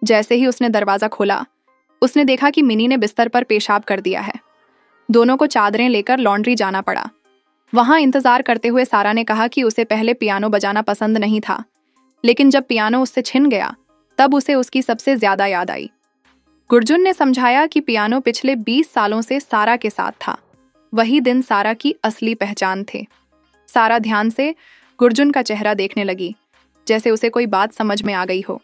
जैसे ही उसने दरवाज़ा खोला, उसने देखा कि मिनी ने बिस्तर पर पेशाब कर दिया है। दोनों को चादरें लेकर लॉन्ड्री जाना पड़ा। वहां इंतजार करते हुए सारा ने कहा कि उसे पहले पियानो बजाना पसंद नहीं था, लेकिन जब पियानो उससे छिन गया तब उसे उसकी सबसे ज्यादा याद आई। गुरजुन ने समझाया कि पियानो पिछले 20 सालों से सारा के साथ था। वही दिन सारा की असली पहचान थे। सारा ध्यान से गुरजुन का चेहरा देखने लगी, जैसे उसे कोई बात समझ में आ गई हो।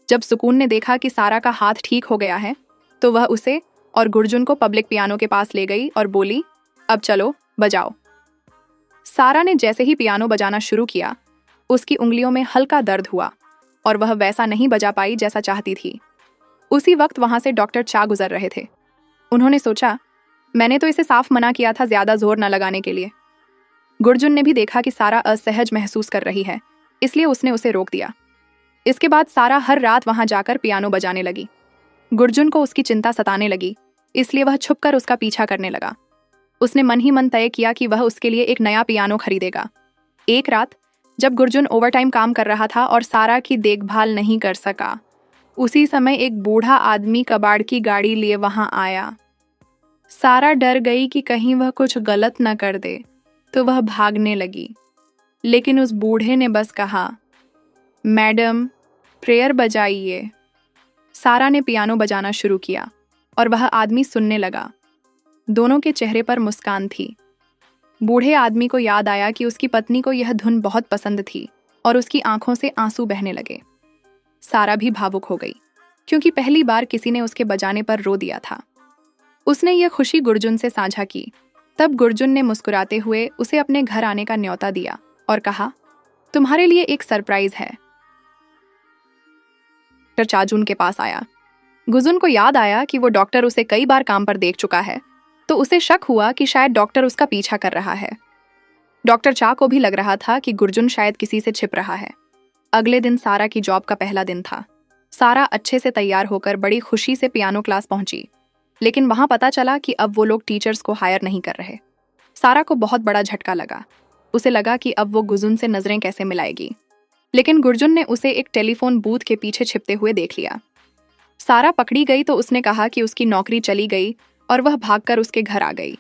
जब सुकून ने देखा कि सारा का हाथ ठीक हो गया है, तो वह उसे और गुरजुन को पब्लिक पियानो के पास ले गई और बोली, अब चलो बजाओ। सारा ने जैसे ही पियानो बजाना शुरू किया, उसकी उंगलियों में हल्का दर्द हुआ और वह वैसा नहीं बजा पाई जैसा चाहती थी। उसी वक्त वहां से डॉक्टर चा गुजर रहे थे। उन्होंने सोचा, मैंने तो इसे साफ मना किया था ज्यादा जोर न लगाने के लिए। गुरजुन ने भी देखा कि सारा असहज महसूस कर रही है, इसलिए उसने उसे रोक दिया। इसके बाद सारा हर रात वहां जाकर पियानो बजाने लगी। गुरजुन को उसकी चिंता सताने लगी, इसलिए वह छुपकर उसका पीछा करने लगा। उसने मन ही मन तय किया कि वह उसके लिए एक नया पियानो खरीदेगा। एक रात जब गुरजुन ओवरटाइम काम कर रहा था और सारा की देखभाल नहीं कर सका, उसी समय एक बूढ़ा आदमी कबाड़ की गाड़ी लिए वहां आया। सारा डर गई कि कहीं वह कुछ गलत न कर दे, तो वह भागने लगी। लेकिन उस बूढ़े ने बस कहा, मैडम प्रेयर बजाइए। सारा ने पियानो बजाना शुरू किया और वह आदमी सुनने लगा। दोनों के चेहरे पर मुस्कान थी। बूढ़े आदमी को याद आया कि उसकी पत्नी को यह धुन बहुत पसंद थी और उसकी आंखों से आंसू बहने लगे। सारा भी भावुक हो गई, क्योंकि पहली बार किसी ने उसके बजाने पर रो दिया था। उसने यह खुशी गुरजुन से साझा की। तब गुरजुन ने मुस्कुराते हुए उसे अपने घर आने का न्योता दिया और कहा, तुम्हारे लिए एक सरप्राइज है। डॉक्टर चाजुन के पास आया। गुरजुन को याद आया कि वो डॉक्टर उसे कई बार काम पर देख चुका है, तो उसे शक हुआ कि शायद डॉक्टर उसका पीछा कर रहा है। डॉक्टर चा को भी लग रहा था कि गुरजुन शायद किसी से छिप रहा है। अगले दिन सारा की जॉब का पहला दिन था। सारा अच्छे से तैयार होकर बड़ी खुशी से पियानो क्लास पहुंची, लेकिन वहां पता चला कि अब वो लोग टीचर्स को हायर नहीं कर रहे। सारा को बहुत बड़ा झटका लगा। उसे लगा कि अब वो गुरजुन से नजरें कैसे मिलाएगी, लेकिन गुरजुन ने उसे एक टेलीफोन बूथ के पीछे छिपते हुए देख लिया। सारा पकड़ी गई तो उसने कहा कि उसकी नौकरी चली गई और वह भागकर उसके घर आ गई।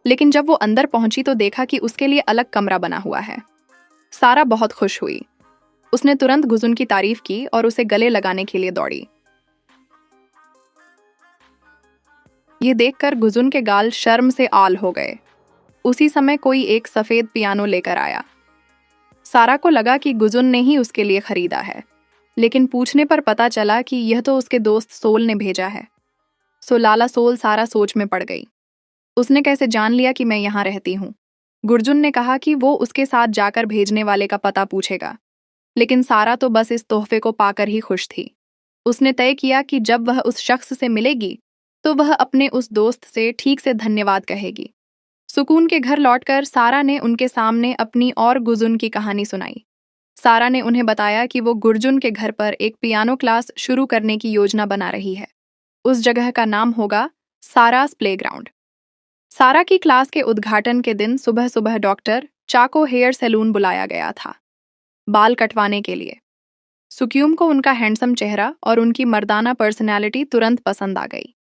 लेकिन जब वो अंदर पहुंची तो देखा कि उसके लिए अलग कमरा बना हुआ है। सारा बहुत खुश हुई। उसने तुरंत गुरजुन की तारीफ की और उसे गले लगाने के लिए दौड़ी। ये देखकर गुरजुन के गाल शर्म से आल हो गए। उसी समय कोई एक सफेद पियानो लेकर आया। सारा को लगा कि गुरजुन ने ही उसके लिए खरीदा है, लेकिन पूछने पर पता चला कि यह तो उसके दोस्त सोल ने भेजा है। लाला सोल सारा सोच में पड़ गई। उसने कैसे जान लिया कि मैं यहाँ रहती हूँ? गुरजुन ने कहा कि वो उसके साथ जाकर भेजने वाले का पता पूछेगा, लेकिन सारा तो बस इस तोहफे को पाकर ही खुश थी। उसने तय किया कि जब वह उस शख्स से मिलेगी तो वह अपने उस दोस्त से ठीक से धन्यवाद कहेगी। सुकून के घर लौटकर सारा ने उनके सामने अपनी और गुरजुन की कहानी सुनाई। सारा ने उन्हें बताया कि वो गुरजुन के घर पर एक पियानो क्लास शुरू करने की योजना बना रही है। उस जगह का नाम होगा सारास प्लेग्राउंड। सारा की क्लास के उद्घाटन के दिन सुबह सुबह डॉक्टर चाको हेयर सैलून बुलाया गया था, बाल कटवाने के लिए। सुक्यूम को उनका हैंडसम चेहरा और उनकी मर्दाना पर्सनैलिटी तुरंत पसंद आ गई।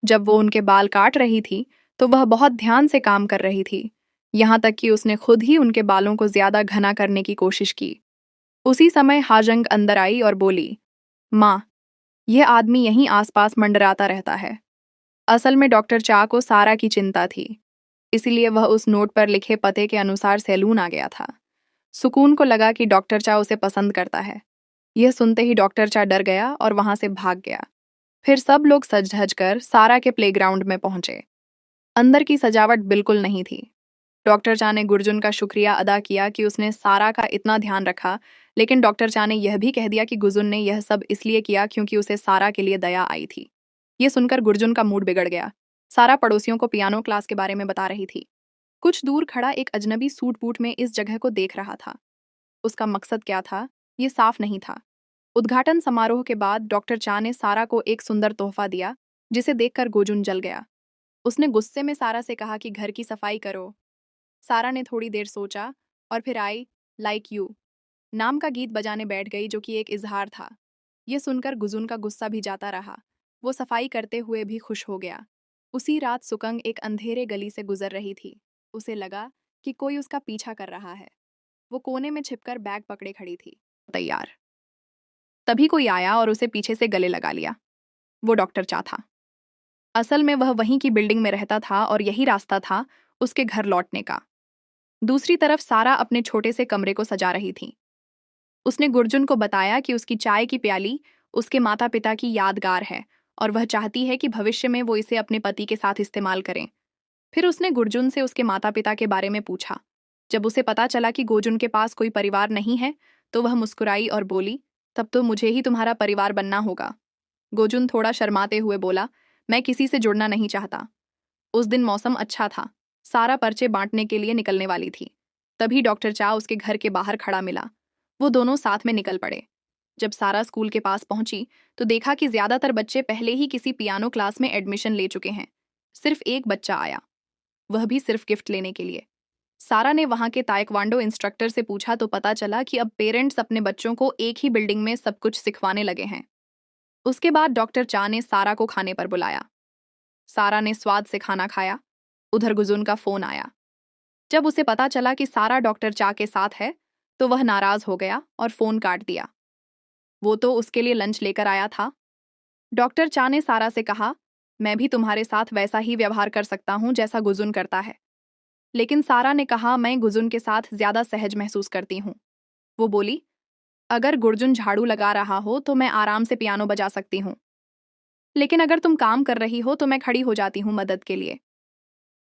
जब वो उनके बाल काट रही थी तो वह बहुत ध्यान से काम कर रही थी, यहाँ तक कि उसने खुद ही उनके बालों को ज्यादा घना करने की कोशिश की। उसी समय हाजंग अंदर आई और बोली, माँ, यह आदमी यहीं आसपास मंडराता रहता है। असल में डॉक्टर चा को सारा की चिंता थी, इसलिए वह उस नोट पर लिखे पते के अनुसार सैलून आ गया था। सुकून को लगा कि डॉक्टर चा उसे पसंद करता है। यह सुनते ही डॉक्टर चा डर गया और वहां से भाग गया। फिर सब लोग सज धज कर सारा के प्लेग्राउंड में पहुंचे। अंदर की सजावट बिल्कुल नहीं थी। डॉक्टर चा ने गुरजुन का शुक्रिया अदा किया कि उसने सारा का इतना ध्यान रखा, लेकिन डॉक्टर चा ने यह भी कह दिया कि गुरजुन ने यह सब इसलिए किया क्योंकि उसे सारा के लिए दया आई थी। ये सुनकर गुरजुन का मूड बिगड़ गया। सारा पड़ोसियों को पियानो क्लास के बारे में बता रही थी। कुछ दूर खड़ा एक अजनबी सूट बूट में इस जगह को देख रहा था। उसका मकसद क्या था, ये साफ नहीं था। उद्घाटन समारोह के बाद डॉक्टर चा ने सारा को एक सुंदर तोहफा दिया, जिसे देखकर गुरजुन जल गया। उसने गुस्से में सारा से कहा कि घर की सफाई करो। सारा ने थोड़ी देर सोचा और फिर आई लाइक यू नाम का गीत बजाने बैठ गई, जो कि एक इजहार था। ये सुनकर गुजुन का गुस्सा भी जाता रहा। वो सफाई करते हुए भी खुश हो गया। उसी रात सुकंग एक अंधेरे गली से गुजर रही थी। उसे लगा कि कोई उसका पीछा कर रहा है। वो कोने में छिपकर बैग पकड़े खड़ी थी, तैयार। तभी कोई आया और उसे पीछे से गले लगा लिया। वो डॉक्टर चा था। असल में वह वहीं की बिल्डिंग में रहता था और यही रास्ता था उसके घर लौटने का। दूसरी तरफ सारा अपने छोटे से कमरे को सजा रही थी। उसने गुर्जुन को बताया कि उसकी चाय की प्याली उसके माता पिता की यादगार है और वह चाहती है कि भविष्य में वो इसे अपने पति के साथ इस्तेमाल करें। फिर उसने गुर्जुन से उसके माता पिता के बारे में पूछा। जब उसे पता चला कि गुर्जुन के पास कोई परिवार नहीं है तो वह मुस्कुराई और बोली, तब तो मुझे ही तुम्हारा परिवार बनना होगा। गुर्जुन थोड़ा शर्माते हुए बोला, मैं किसी से जुड़ना नहीं चाहता। उस दिन मौसम अच्छा था। सारा पर्चे बांटने के लिए निकलने वाली थी। तभी डॉक्टर चा उसके घर के बाहर खड़ा मिला। वो दोनों साथ में निकल पड़े। जब सारा स्कूल के पास पहुंची तो देखा कि ज्यादातर बच्चे पहले ही किसी पियानो क्लास में एडमिशन ले चुके हैं। सिर्फ एक बच्चा आया, वह भी सिर्फ गिफ्ट लेने के लिए। सारा ने वहां के ताइक्वांडो इंस्ट्रक्टर से पूछा तो पता चला कि अब पेरेंट्स अपने बच्चों को एक ही बिल्डिंग में सब कुछ सिखवाने लगे हैं। उसके बाद डॉक्टर चा ने सारा को खाने पर बुलाया। सारा ने स्वाद से खाना खाया। उधर गुजुन का फोन आया। जब उसे पता चला कि सारा डॉक्टर चा के साथ है तो वह नाराज हो गया और फोन काट दिया। वो तो उसके लिए लंच लेकर आया था। डॉक्टर चा ने सारा से कहा, मैं भी तुम्हारे साथ वैसा ही व्यवहार कर सकता हूं जैसा गुजुन करता है। लेकिन सारा ने कहा, मैं गुजुन के साथ ज्यादा सहज महसूस करती हूं। वो बोली, अगर गुर्जुन झाड़ू लगा रहा हो तो मैं आराम से पियानो बजा सकती हूँ, लेकिन अगर तुम काम कर रही हो तो मैं खड़ी हो जाती हूँ मदद के लिए।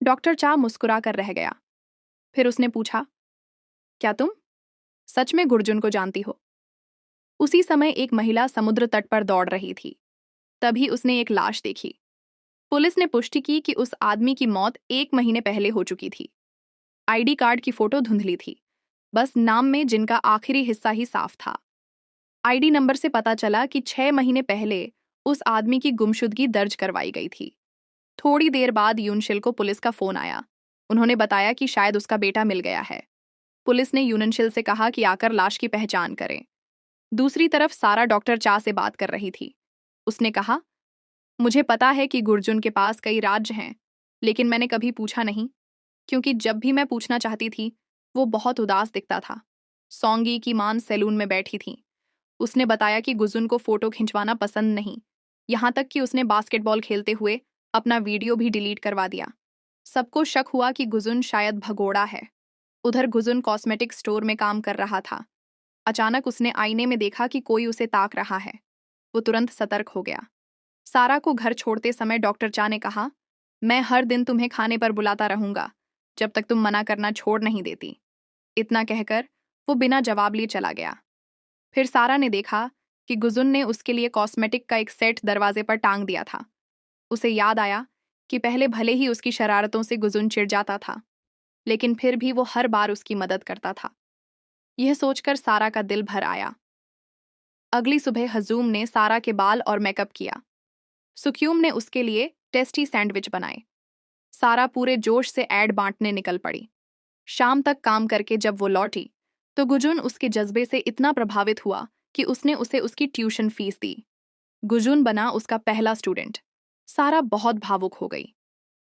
डॉक्टर चा मुस्कुरा कर रह गया। फिर उसने पूछा, क्या तुम सच में गुर्जुन को जानती हो? उसी समय एक महिला समुद्र तट पर दौड़ रही थी। तभी उसने एक लाश देखी। पुलिस ने पुष्टि की कि उस आदमी की मौत 1 महीने पहले हो चुकी थी। आईडी कार्ड की फोटो धुंधली थी, बस नाम में जिनका आखिरी हिस्सा ही साफ था। आईडी नंबर से पता चला कि 6 महीने पहले उस आदमी की गुमशुदगी दर्ज करवाई गई थी। थोड़ी देर बाद यूनशिल को पुलिस का फोन आया। उन्होंने बताया कि शायद उसका बेटा मिल गया है। पुलिस ने यूनशिल से कहा कि आकर लाश की पहचान करें। दूसरी तरफ सारा डॉक्टर चा से बात कर रही थी। उसने कहा, मुझे पता है कि गुर्जुन के पास कई राज्य हैं, लेकिन मैंने कभी पूछा नहीं, क्योंकि जब भी मैं पूछना चाहती थी वो बहुत उदास दिखता था। सोंगी की मान सैलून में बैठी थी। उसने बताया कि गुजुन को फोटो खिंचवाना पसंद नहीं, यहाँ तक कि उसने बास्केटबॉल खेलते हुए अपना वीडियो भी डिलीट करवा दिया। सबको शक हुआ कि गुजुन शायद भगोड़ा है। उधर गुजुन कॉस्मेटिक स्टोर में काम कर रहा था। अचानक उसने आईने में देखा कि कोई उसे ताक रहा है। वो तुरंत सतर्क हो गया। सारा को घर छोड़ते समय डॉक्टर चा ने कहा, मैं हर दिन तुम्हें खाने पर बुलाता रहूंगा जब तक तुम मना करना छोड़ नहीं देती। इतना कहकर वो बिना जवाब लिए चला गया। फिर सारा ने देखा कि गुजुन ने उसके लिए कॉस्मेटिक का एक सेट दरवाजे पर टांग दिया था। उसे याद आया कि पहले भले ही उसकी शरारतों से गुजुन चिढ़ जाता था, लेकिन फिर भी वो हर बार उसकी मदद करता था। यह सोचकर सारा का दिल भर आया। अगली सुबह हजूम ने सारा के बाल और मेकअप किया। सुक्यूम ने उसके लिए टेस्टी सैंडविच बनाए। सारा पूरे जोश से ऐड बांटने निकल पड़ी। शाम तक काम करके जब वो लौटी तो गुजुन उसके जज्बे से इतना प्रभावित हुआ कि उसने उसे उसकी ट्यूशन फीस दी। गुजुन बना उसका पहला स्टूडेंट। सारा बहुत भावुक हो गई।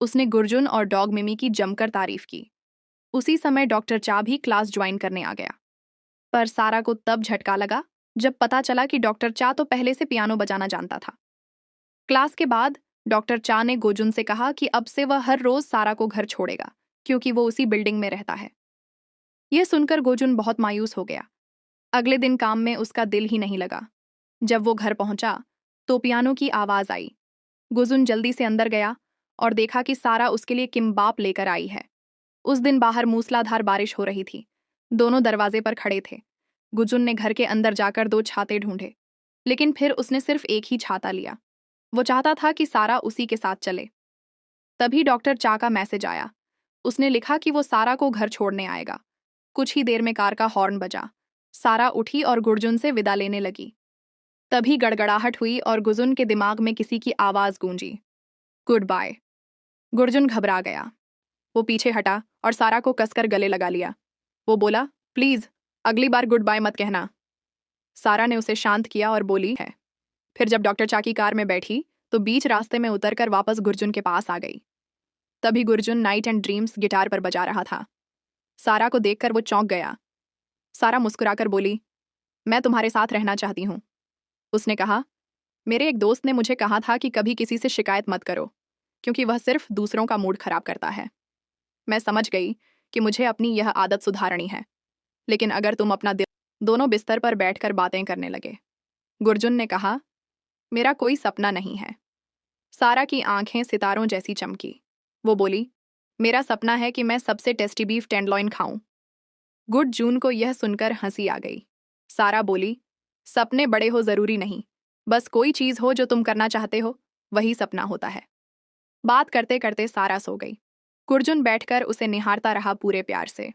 उसने गुर्जुन और डॉग मिमी की जमकर तारीफ की। उसी समय डॉक्टर चा भी क्लास ज्वाइन करने आ गया। पर सारा को तब झटका लगा जब पता चला कि डॉक्टर चा तो पहले से पियानो बजाना जानता था। क्लास के बाद डॉक्टर चा ने गुजुन से कहा कि अब से वह हर रोज सारा को घर छोड़ेगा, क्योंकि वो उसी बिल्डिंग में रहता है। यह सुनकर गुजुन बहुत मायूस हो गया। अगले दिन काम में उसका दिल ही नहीं लगा। जब वो घर पहुंचा तो पियानो की आवाज आई। गुजुन जल्दी से अंदर गया और देखा कि सारा उसके लिए किम्बाप लेकर आई है। उस दिन बाहर मूसलाधार बारिश हो रही थी। दोनों दरवाजे पर खड़े थे। गुजुन ने घर के अंदर जाकर 2 छाते ढूंढे, लेकिन फिर उसने सिर्फ एक ही छाता लिया। वो चाहता था कि सारा उसी के साथ चले। तभी डॉक्टर चा का मैसेज आया। उसने लिखा कि वो सारा को घर छोड़ने आएगा। कुछ ही देर में कार का हॉर्न बजा। सारा उठी और गुर्जुन से विदा लेने लगी। तभी गड़गड़ाहट हुई और गुजुन के दिमाग में किसी की आवाज गूंजी, गुड बाय। गुर्जुन घबरा गया। वो पीछे हटा और सारा को कसकर गले लगा लिया। वो बोला, प्लीज अगली बार गुड बाय मत कहना। सारा ने उसे शांत किया और बोली है, फिर जब डॉक्टर चाकी कार में बैठी तो बीच रास्ते में उतरकर वापस गुर्जुन के पास आ गई। तभी गुर्जुन नाइट एंड ड्रीम्स गिटार पर बजा रहा था। सारा को देखकर वो चौंक गया। सारा मुस्कुराकर बोली, मैं तुम्हारे साथ रहना चाहती हूँ। उसने कहा, मेरे एक दोस्त ने मुझे कहा था कि कभी किसी से शिकायत मत करो, क्योंकि वह सिर्फ दूसरों का मूड खराब करता है। मैं समझ गई कि मुझे अपनी यह आदत सुधारनी है, लेकिन अगर तुम अपना दिल दोनों बिस्तर पर बैठकर बातें करने लगे। गुर्जुन ने कहा, मेरा कोई सपना नहीं है। सारा की आंखें सितारों जैसी चमकी। वो बोली, मेरा सपना है कि मैं सबसे टेस्टी बीफ टेंडलॉइन खाऊं। गुर्जुन को यह सुनकर हंसी आ गई। सारा बोली, सपने बड़े हो जरूरी नहीं, बस कोई चीज हो जो तुम करना चाहते हो, वही सपना होता है। बात करते करते सारा सो गई। गुर्जुन बैठकर उसे निहारता रहा पूरे प्यार से।